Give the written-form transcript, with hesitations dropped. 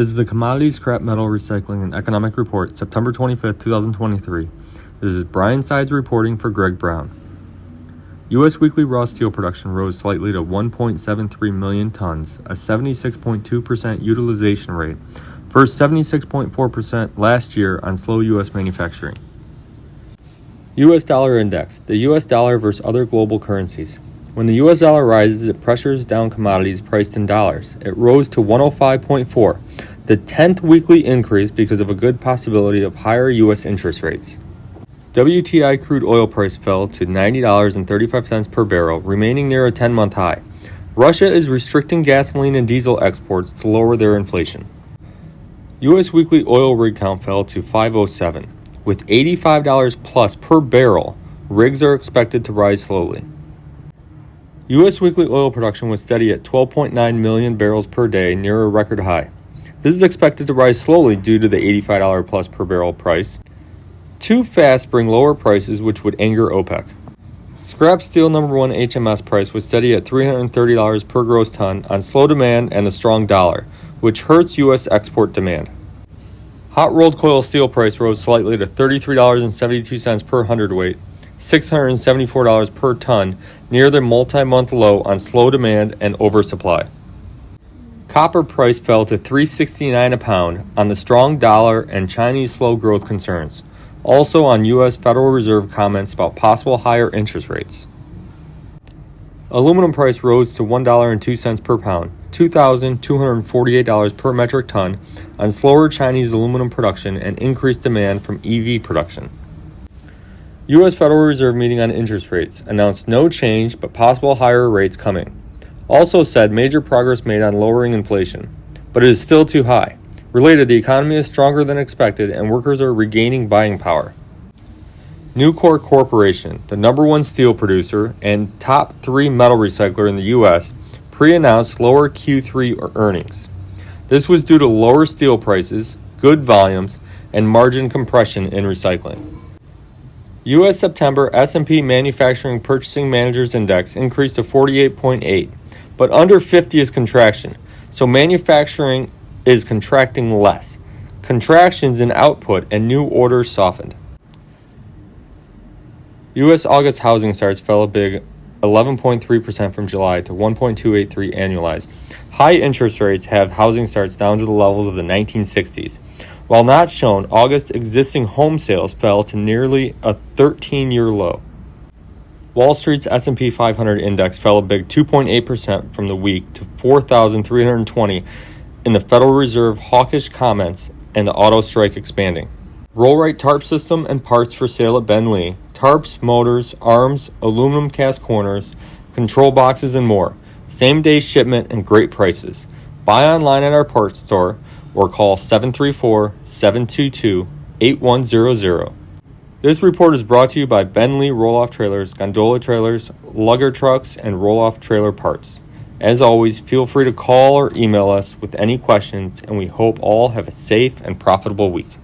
This is the Commodities, Scrap Metal, Recycling, and Economic Report, September 25th, 2023. This is Brian Sides reporting for Greg Brown. U.S. weekly raw steel production rose slightly to 1.73 million tons, a 76.2% utilization rate, versus 76.4% last year on slow U.S. manufacturing. U.S. dollar index, the U.S. dollar versus other global currencies. When the U.S. dollar rises, it pressures down commodities priced in dollars. It rose to 105.4, the 10th weekly increase because of a good possibility of higher U.S. interest rates. WTI crude oil price fell to $90.35 per barrel, remaining near a 10-month high. Russia is restricting gasoline and diesel exports to lower their inflation. U.S. weekly oil rig count fell to 507. With $85 plus per barrel, rigs are expected to rise slowly. U.S. weekly oil production was steady at 12.9 million barrels per day, near a record high. This is expected to rise slowly due to the $85 plus per barrel price. Too fast bring lower prices, which would anger OPEC. Scrap steel number one HMS price was steady at $330 per gross ton on slow demand and the strong dollar, which hurts U.S. export demand. Hot rolled coil steel price rose slightly to $33.72 per hundredweight, $674 per ton, near the multi-month low on slow demand and oversupply. Copper price fell to $3.69 a pound on the strong dollar and Chinese slow growth concerns. Also on U.S. Federal Reserve comments about possible higher interest rates. Aluminum price rose to $1.02 per pound, $2,248 per metric ton on slower Chinese aluminum production and increased demand from EV production. U.S. Federal Reserve meeting on interest rates announced no change but possible higher rates coming. Also said major progress made on lowering inflation, but it is still too high. Related, the economy is stronger than expected and workers are regaining buying power. Nucor Corporation, the number one steel producer and top 3 metal recycler in the U.S., pre-announced lower Q3 earnings. This was due to lower steel prices, good volumes, and margin compression in recycling. U.S. September S&P Manufacturing Purchasing Managers Index increased to 48.8, but under 50 is contraction, so manufacturing is contracting less. Contractions in output and new orders softened. U.S. August housing starts fell a big 11.3% from July to 1.283 annualized. High interest rates have housing starts down to the levels of the 1960s. While not shown, August existing home sales fell to nearly a 13-year low. Wall Street's S&P 500 index fell a big 2.8% from the week to 4,320 in the Federal Reserve hawkish comments and the auto strike expanding. Rollright tarp system and parts for sale at Ben Lee. Tarps, motors, arms, aluminum cast corners, control boxes, and more. Same-day shipment and great prices. Buy online at our parts store or call 734-722-8100. This report is brought to you by Ben Lee Roll-Off Trailers, Gondola Trailers, Lugger Trucks, and Roll-Off Trailer Parts. As always, feel free to call or email us with any questions, and we hope all have a safe and profitable week.